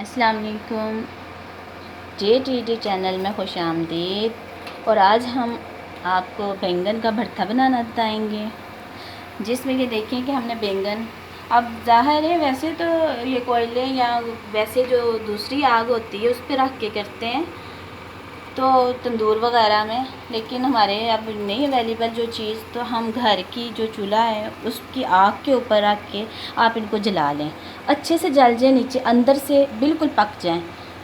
अस्सलाम वालेकुम। JTD channel में खुश आमदीद। और आज हम आपको बैंगन का भरता बनाना बताएंगे, जिसमें ये देखें कि हमने बैंगन, अब ज़ाहिर है वैसे तो ये कोयले या वैसे जो दूसरी आग होती है उस पर रख के करते हैं तो तंदूर वगैरह में, लेकिन हमारे अब नहीं अवेलेबल जो चीज़, तो हम घर की जो चूल्हा है उसकी आग के ऊपर रख के आप इनको जला लें, अच्छे से जल जाए, नीचे अंदर से बिल्कुल पक जाएं।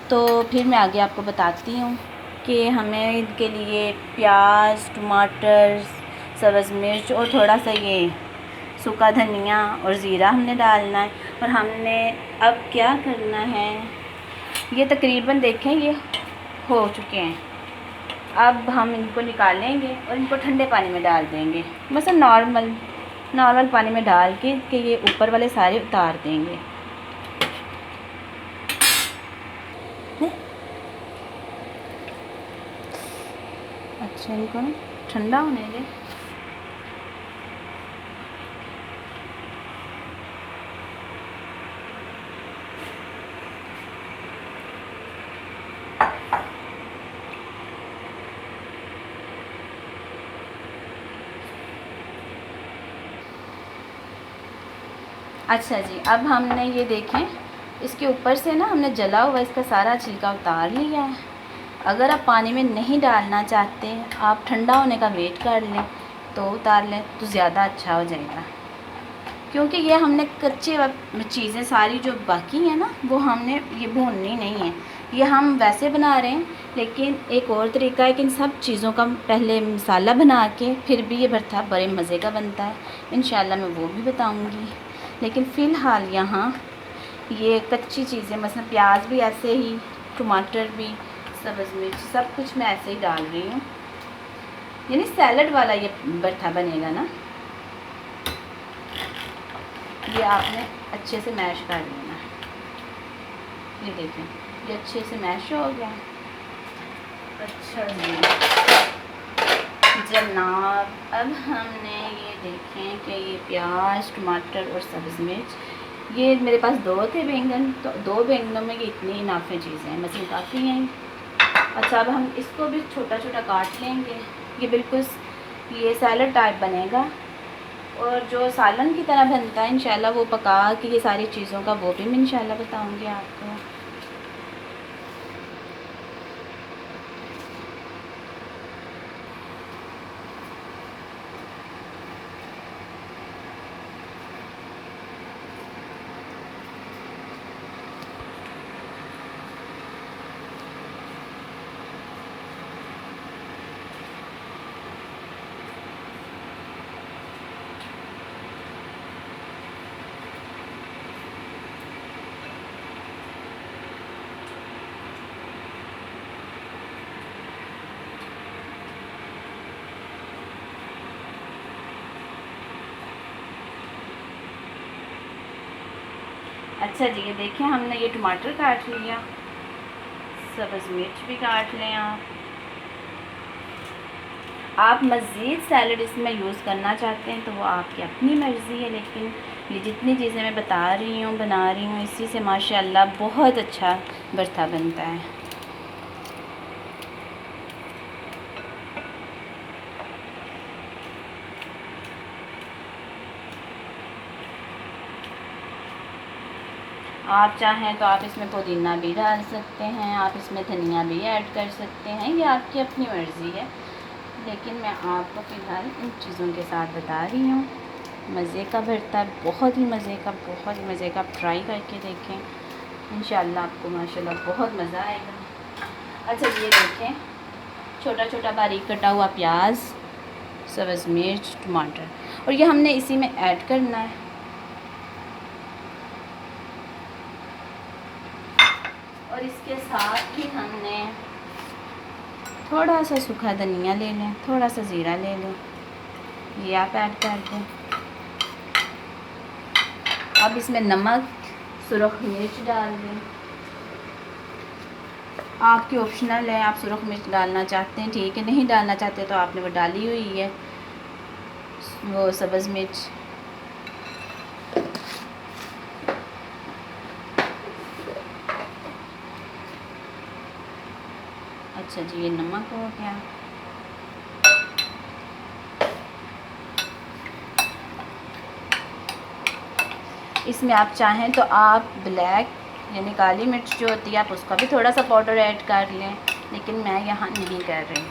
तो फिर मैं आगे आपको बताती हूँ कि हमें इनके लिए प्याज, टमाटर, सब्ज़ मिर्च और थोड़ा सा ये सूखा धनिया और ज़ीरा हमने डालना है। और हमने अब क्या करना है, ये तकरीबन देखें ये हो चुके हैं। अब हम इनको निकालेंगे और इनको ठंडे पानी में डाल देंगे, बस नॉर्मल पानी में डाल के ये ऊपर वाले सारे उतार देंगे। अच्छा, इनको ना ठंडा होने दें। अच्छा जी, अब हमने ये देखें इसके ऊपर से ना हमने जला हुआ इसका सारा छिलका उतार लिया है। अगर आप पानी में नहीं डालना चाहते, आप ठंडा होने का वेट कर लें तो उतार लें तो ज़्यादा अच्छा हो जाएगा, क्योंकि ये हमने कच्चे चीज़ें सारी जो बाकी हैं ना वो हमने ये भूननी नहीं है। ये हम वैसे बना रहे हैं, लेकिन एक और तरीका है कि इन सब चीज़ों का पहले मसाला बना के फिर भी ये भरता बड़े मज़े का बनता है। इंशाल्लाह मैं वो भी बताऊंगी, लेकिन फ़िलहाल यहाँ ये कच्ची चीज़ें, मसलन प्याज भी ऐसे ही, टमाटर भी, सब्ज़ मिर्च, सब कुछ मैं ऐसे ही डाल रही हूँ। यानी सैलड वाला ये भरता बनेगा ना। ये आपने अच्छे से मैश कर लेना है। ये देखें, ये अच्छे से मैश हो गया। अच्छा जी जनाब, अब हमने ये देखें कि ये प्याज, टमाटर और सब्ज़ मिर्च, ये मेरे पास 2 थे बैंगन, तो 2 बैंगनों में ये इतनी इनाफ़ी चीज़ें हैं, मसलन काफ़ी हैं। अच्छा, अब हम इसको भी छोटा छोटा काट लेंगे। ये बिल्कुल ये सैलड टाइप बनेगा, और जो सालन की तरह बनता है इंशाल्लाह वो पका के ये सारी चीज़ों का वो भी मैं इंशाल्लाह बताऊंगी आपको। अच्छा जी, ये देखें हमने ये टमाटर काट लिया, सब्ज़ मिर्च भी काट लें। आप मज़ीद सैलड इसमें यूज़ करना चाहते हैं तो वो आपकी अपनी मर्ज़ी है, लेकिन ये जितनी चीज़ें मैं बता रही हूँ, बना रही हूँ, इसी से माशाल्लाह बहुत अच्छा भरता बनता है। आप चाहें तो आप इसमें पुदीना भी डाल सकते हैं, आप इसमें धनिया भी ऐड कर सकते हैं, ये आपकी अपनी मर्ज़ी है, लेकिन मैं आपको फ़िलहाल इन चीज़ों के साथ बता रही हूँ। मज़े का भरता है, बहुत ही मज़े का। आप ट्राई करके देखें, इंशाल्लाह आपको माशाल्लाह बहुत मज़ा आएगा। अच्छा, ये देखें छोटा छोटा बारीक कटा हुआ प्याज, सब्ज़ मिर्च, टमाटर, और ये हमने इसी में ऐड करना है। और इसके साथ ही हमने थोड़ा सा सूखा धनिया ले लें, थोड़ा सा ज़ीरा ले लें, ये आप ऐड कर दें। अब इसमें नमक, सुरख मिर्च डाल दें, आपकी ऑप्शनल है, आप सुरख मिर्च डालना चाहते हैं ठीक है, नहीं डालना चाहते तो आपने वो डाली हुई है वो सब्ज़ मिर्च। अच्छा जी, ये नमक हो गया। इसमें आप चाहें तो आप ब्लैक यानी काली मिर्च जो होती है आप उसका भी थोड़ा सा पाउडर ऐड कर लें, लेकिन मैं यहाँ नहीं कर रही,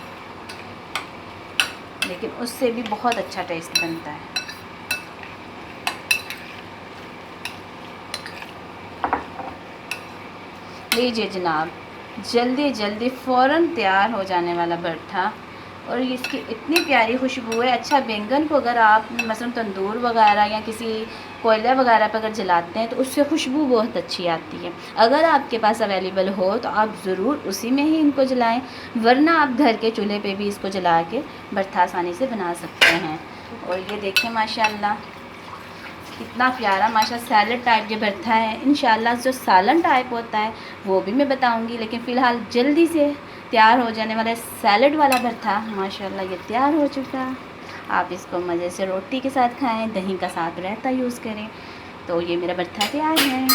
लेकिन उससे भी बहुत अच्छा टेस्ट बनता है। लीजिए जनाब, जल्दी जल्दी फ़ौरन तैयार हो जाने वाला भरथा, और इसकी इतनी प्यारी खुशबू है। अच्छा, बैंगन को अगर आप मसलन तंदूर वगैरह या किसी कोयला वगैरह पर अगर जलाते हैं तो उससे खुशबू बहुत अच्छी आती है। अगर आपके पास अवेलेबल हो तो आप ज़रूर उसी में ही इनको जलाएं, वरना आप घर के चूल्हे पे भी इसको जला के भरथा आसानी से बना सकते हैं। और ये देखें माशाल्लाह कितना प्यारा माशा सैलड टाइप जो भरता है। इंशाल्लाह जो सालन टाइप होता है वो भी मैं बताऊंगी, लेकिन फ़िलहाल जल्दी से तैयार हो जाने वाला सैलड वाला भरता माशाल्लाह ये तैयार हो चुका। आप इसको मज़े से रोटी के साथ खाएं, दही का साथ रायता यूज़ करें। तो ये मेरा भरता तैयार है।